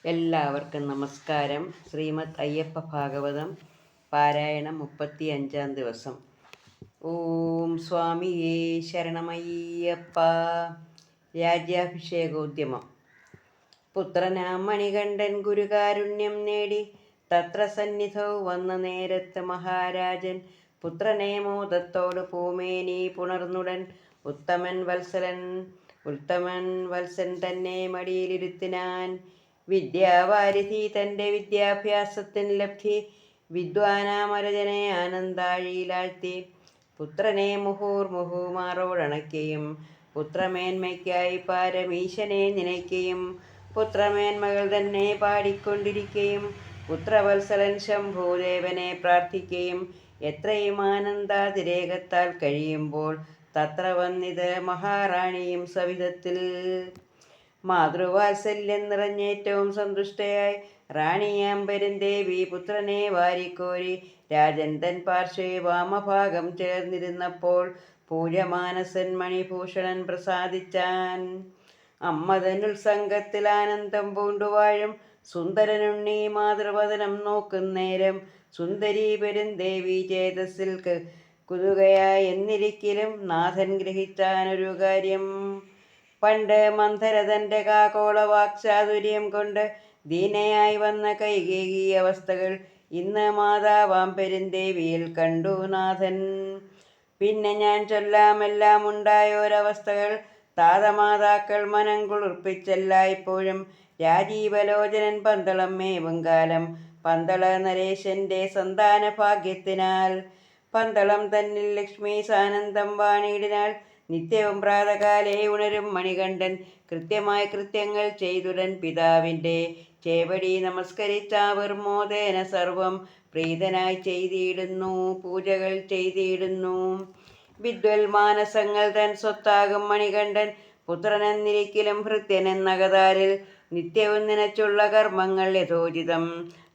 എല്ലാവർക്കും നമസ്കാരം. ശ്രീമദ് അയ്യപ്പ ഭാഗവതം പാരായണം 35-ാം ദിവസം. ഓം സ്വാമിയേ ശരണമയ്യപ്പ. രാജ്യാഭിഷേകോദ്യമം. പുത്രനാം മണികണ്ഠൻ ഗുരുകാരുണ്യം നേടി തത്ര സന്നിധൗ വന്ന നേരത്ത് മഹാരാജൻ പുത്രനെ മോദത്തോട് പൂമേനി പുണർന്നുടൻ ഉത്തമൻ വത്സൻ തന്നെ മടിയിലിരുത്തിനാൻ. വിദ്യാവാരിധി തൻ്റെ വിദ്യാഭ്യാസത്തിൻ ലബ്ധി വിദ്വാനാമരജനെ ആനന്ദാഴിയിലാഴ്ത്തി. പുത്രനെ മുഹൂർമുഹുമാറോടണയ്ക്കുകയും പുത്രമേന്മയ്ക്കായി പാരമീശനെ നിനയ്ക്കുകയും പുത്രമേന്മകൾ തന്നെ പാടിക്കൊണ്ടിരിക്കുകയും പുത്രവത്സലൻ ശംഭൂദേവനെ പ്രാർത്ഥിക്കുകയും എത്രയും ആനന്ദാതിരേകത്താൽ കഴിയുമ്പോൾ തത്ര വന്നിത് മഹാറാണിയും സവിധത്തിൽ. മാതൃവാത്സല്യം നിറഞ്ഞേറ്റവും സന്തുഷ്ടയായി റാണിയാം പെരുന്തേവി പുത്രനെ വാരിക്കോരി രാജൻ തൻ പാർശ്വേ വാമഭാഗം ചേർന്നിരുന്നപ്പോൾ പൂജമാനസൻ മണിഭൂഷണൻ പ്രസാദിച്ചാൻ. അമ്മതനുത്സംഗത്തിൽ ആനന്ദം പൂണ്ടുവാഴും സുന്ദരനുണ്ണി മാതൃവദനം നോക്കുന്നേരം സുന്ദരി പെരുന്തേവി ചേതസ്സിൽ കുതുകയായി എന്നിരിക്കലും നാഥൻ ഗ്രഹിച്ചാനൊരു കാര്യം. പണ്ട് മന്ധരതൻ്റെ കാകോള വാക്ചാതുര്യം കൊണ്ട് ദീനയായി വന്ന കൈകേകി അവസ്ഥകൾ ഇന്ന് മാതാവാം പെരുന്തേവിയിൽ കണ്ടു നാഥൻ. പിന്നെ ഞാൻ ചൊല്ലാമെല്ലാം ഉണ്ടായോരവസ്ഥകൾ താതമാതാക്കൾ മനം കുളിർപ്പിച്ചെല്ലായ്പ്പോഴും രാജീവലോചനൻ പന്തളം മേവും കാലം പന്തള നരേശൻ്റെ സന്താന ഭാഗ്യത്തിനാൽ പന്തളം തന്നിൽ ലക്ഷ്മി സാനന്ദം വാണിയിടിനാൾ. നിത്യവും പ്രാതകാലേ ഉണരും മണികണ്ഠൻ കൃത്യമായി കൃത്യങ്ങൾ ചെയ്തുടൻ പിതാവിൻ്റെ ചേവടി നമസ്കരിച്ചാവർ മോദേന സർവം പ്രീതനായി ചെയ്തിടുന്നു, പൂജകൾ ചെയ്തിടുന്നു. വിദ്വൽ മാനസങ്ങൾ തൻ സ്വത്താകും മണികണ്ഠൻ പുത്രനെന്നിരിക്കലും ഭൃത്യനെന്നകതാരിൽ നിത്യവും നനച്ചുള്ള കർമ്മങ്ങൾ യഥോചിതം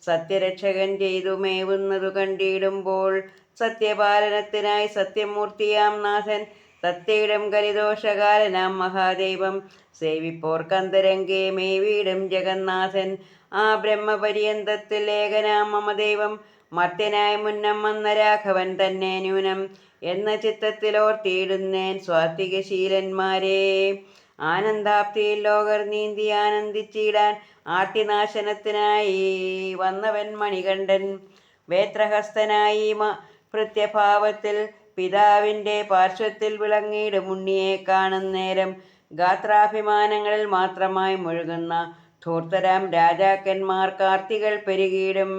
സത്യരക്ഷകൻ ചെയ്തു മേവുന്നതു കണ്ടിടുമ്പോൾ സത്യപാലനത്തിനായി സത്യമൂർത്തിയാം നാഥൻ തത്തേടം കലിദോഷകാലനാം മഹാദൈവം സേവിപ്പോർക്കന്തരംഗേ മേവീടും ജഗന്നാഥൻ. ആ ബ്രഹ്മപര്യന്തത്തിൽ ഏകനാം മമദൈവം മർത്യനായി മുന്നം വന്ന രാഘവൻ തന്നെ ന്യൂനം എന്ന ചിത്തത്തിലോർത്തിയിടുന്നേൻ സ്വാത്വികശീലന്മാരെ. ആനന്ദാപ്തിയിൽ ലോകർ നീന്തി ആനന്ദിച്ചിടാൻ ആർത്തിനാശനത്തിനായി വന്നവൻ മണികണ്ഠൻ വേത്രഹസ്തനായി ഭൃത്യഭാവത്തിൽ പിതാവിൻ്റെ പാർശ്വത്തിൽ വിളങ്ങിയിടും ഉണ്ണിയെ കാണുന്നേരം ഗാത്രാഭിമാനങ്ങളിൽ മാത്രമായി മുഴുകുന്ന ധൂർത്തരാം രാജാക്കന്മാർ കാർത്തികൾ പെരുകിയിടും.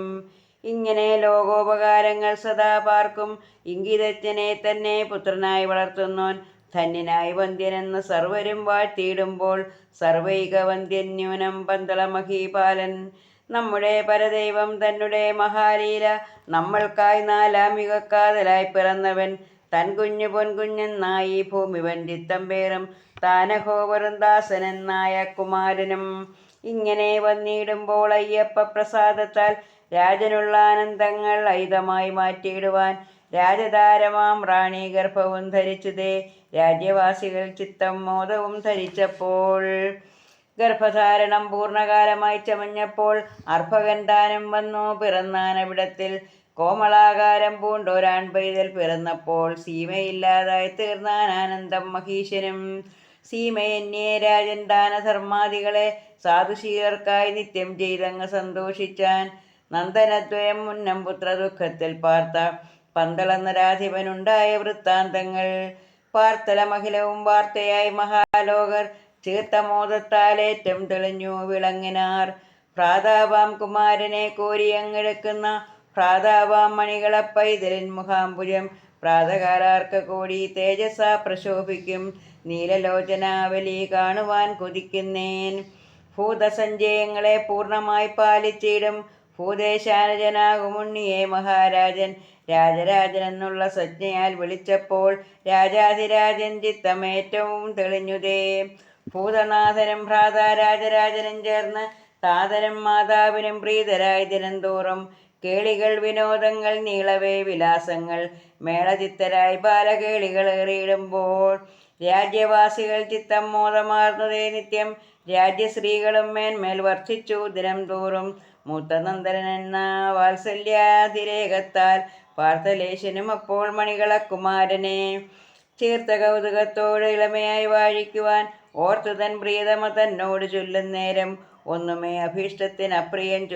ഇങ്ങനെ ലോകോപകാരങ്ങൾ സദാ പാർക്കും ഇംഗിതജ്ഞനെ തന്നെ പുത്രനായി വളർത്തുന്നോൻ ധന്യനായി വന്ദ്യനെന്ന് സർവരും വാഴ്ത്തിയിടുമ്പോൾ സർവൈക വന്ദ്യൻ ന്യൂനം പന്തളമഹീപാലൻ. നമ്മുടെ പരദൈവം തന്നെ മഹാലീല നമ്മൾക്കായി നാലാം യുഗക്കാതലായി പിറന്നവൻ തൻ കുഞ്ഞു പൊൻകുഞ്ഞെന്നായി ഭൂമി വഞ്ചിത്തം പേറും താനഹോ വൃന്ദാസനെന്നായ കുമാരനും. ഇങ്ങനെ വന്നിടുമ്പോൾ അയ്യപ്പ പ്രസാദത്താൽ രാജനുള്ള ആനന്ദങ്ങൾ ഐതമായി മാറ്റിയിടുവാൻ രാജതാരമാം റാണി ഗർഭവും ധരിച്ചതേ. രാജ്യവാസികൾ ചിത്തം മോദവും ധരിച്ചപ്പോൾ ഗർഭധാരണം പൂർണ്ണകാലമായി ചമഞ്ഞപ്പോൾ അർഭകൻ ദാനം വന്നു പിറന്നാനവിടത്തിൽ. കോമളാകാരം പൂണ്ടൊരാൺ പൈതൽ പിറന്നപ്പോൾ സീമയില്ലാതായി തീർന്നാൻ ആനന്ദം മഹീശനും. സീമയന്യേ രാജൻ ദാനധർമാദികളെ സാധുശീലർക്കായി നിത്യം ചെയ്തങ്ങ് സന്തോഷിച്ചാൻ. നന്ദനദ്വയം മുന്നം പുത്രദുഃഖത്തിൽ പാർത്ത പന്തളന്നരാധിപനുണ്ടായ വൃത്താന്തങ്ങൾ പാർത്തലമഖിലവും വാർത്തയായി മഹാലോകർ ചീർത്തമോദത്താലേറ്റം തെളിഞ്ഞു വിളങ്ങിനാർ. ഭ്രാതാവാം കുമാരനെ കോരിയങ്ങെടുക്കുന്ന ഭ്രാതാവാം മണികളപ്പൈതലിൻ മുഖാംബുജം പ്രാതകാലാർക്ക കോടി തേജസ പ്രശോഭിക്കും നീലലോചനാവലി കാണുവാൻ കൊതിക്കുന്നേൻ. ഭൂതസഞ്ചയങ്ങളെ പൂർണ്ണമായി പാലിച്ചിടും ഭൂദേശാനുജനാകുമുണ്ണിയെ മഹാരാജൻ രാജരാജനെന്നുള്ള സംജ്ഞയാൽ വിളിച്ചപ്പോൾ രാജാധിരാജൻ ചിത്തമേറ്റവും തെളിഞ്ഞുതേ. ഭൂതനാഥനും ഭ്രാതാ രാജരാജനും ചേർന്ന് താതനും മാതാവിനും പ്രീതരായി ദിനംതോറും കേളികൾ വിനോദങ്ങൾ നീളവേ വിലാസങ്ങൾ മേളചിത്തരായി ബാലകേളികൾ ഏറിയിടുമ്പോൾ രാജ്യവാസികൾ ചിത്തം മോദമാർന്നതേ നിത്യം രാജ്യശ്രീകളും മേന്മേൽ വർദ്ധിച്ചു ദിനം തോറും. മൂത്ത നന്ദനൻ എന്ന വാത്സല്യാതിരേകത്താൽ പാർത്ഥലേശനും അപ്പോൾ മണികളക്കുമാരനെ ചേർത്ത കൗതുകത്തോട് ഇളമയായി വാഴിക്കുവാൻ ഓർത്തു തൻ പ്രിയതമ തന്നോട് ചൊല്ലുന്നേരം ഒന്നുമേ അഭീഷ്ടത്തിന് അപ്രിയം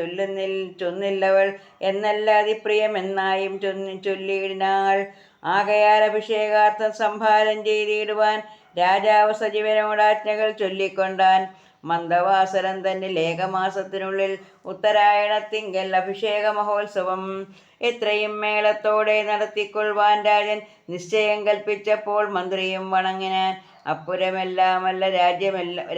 ചൊന്നില്ലവൾ എന്നല്ല അതിപ്രിയമെന്നായും ചൊല്ലിയിടിനാൾ. ആകയാൽ അഭിഷേകാർത്ഥം സംഭാരം ചെയ്തിടുവാൻ രാജാവ് സജീവനോടാജ്ഞകൾ ചൊല്ലിക്കൊണ്ടാൻ. മന്ദവാസരം തന്നിൽ ഏകമാസത്തിനുള്ളിൽ ഉത്തരായണത്തിങ്കൽ അഭിഷേക മഹോത്സവം എത്രയും മേളത്തോടെ നടത്തിക്കൊള്ളുവാൻ രാജൻ നിശ്ചയം കൽപ്പിച്ചപ്പോൾ മന്ത്രിയും വണങ്ങിനാൻ. അപ്പുരമെല്ലാമല്ല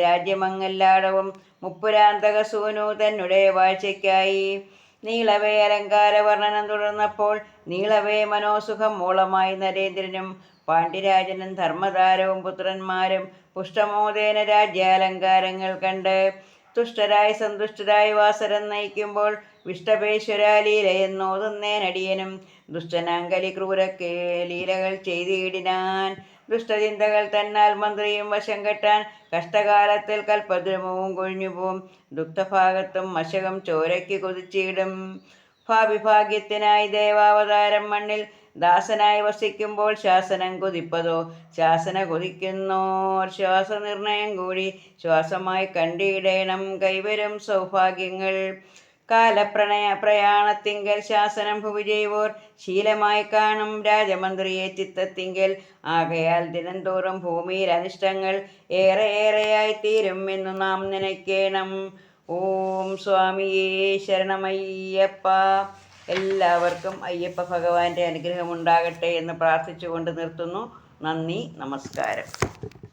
രാജ്യമങ്ങെല്ലാടവും മുപ്പുരാന്തക സൂനു തന്നെ വാഴ്ചയ്ക്കായി നീളവേ അലങ്കാര വർണ്ണനം തുടർന്നപ്പോൾ നീളവേ മനോസുഖം മൂളമായി നരേന്ദ്രനും പാണ്ഡ്യരാജനും ധർമ്മധാരവും പുത്രന്മാരും പുഷ്ടമോദേന രാജ്യാലങ്കാരങ്ങൾ കണ്ട് തുഷ്ടരായി സന്തുഷ്ടരായി വാസരം നയിക്കുമ്പോൾ വിഷ്ടപേശ്വരാലീലയെന്നോതുന്നേനടിയനും ദുഷ്ടനാങ്കലി ക്രൂരക്കെ ലീലകൾ ചെയ്തിടിനാൻ. ദുഷ്ടചിന്തകൾ തന്നാൽ മന്ത്രിയും വശം കെട്ടാൻ കഷ്ടകാലത്തിൽ കൽപ്പദ്രുമവും കൊഴിഞ്ഞുപോവും. ദുഃഖഭാഗത്തും മശകം ചോരയ്ക്ക് കൊതിച്ചിടും. ഭാവിഭാഗ്യത്തിനായി ദേവാവതാരം മണ്ണിൽ ദാസനായി വസിക്കുമ്പോൾ ശാസനം കൊതിപ്പതോ ശാസന കൊതിക്കുന്നോർ ശ്വാസനിർണയം കൂടി ശ്വാസമായി കണ്ടിടേണം കൈവരും സൗഭാഗ്യങ്ങൾ. പ്രയാണത്തിങ്കൽ ശാസനം ഭുവി ചെയ്വോർ ശീലമായി കാണും രാജമന്ത്രിയെ ചിത്തത്തിങ്കൽ. ആകയാൽ ദിനംതോറും ഭൂമിയിൽ അനിഷ്ടങ്ങൾ ഏറെ ഏറെയായി തീരും എന്നു നാം നനയ്ക്കേണം. ഓം സ്വാമിയേ ശരണമയ്യപ്പ. എല്ലാവർക്കും അയ്യപ്പ ഭഗവാന്റെ അനുഗ്രഹം ഉണ്ടാകട്ടെ എന്ന് പ്രാർത്ഥിച്ചുകൊണ്ട് നിർത്തുന്നു. നന്ദി, നമസ്കാരം.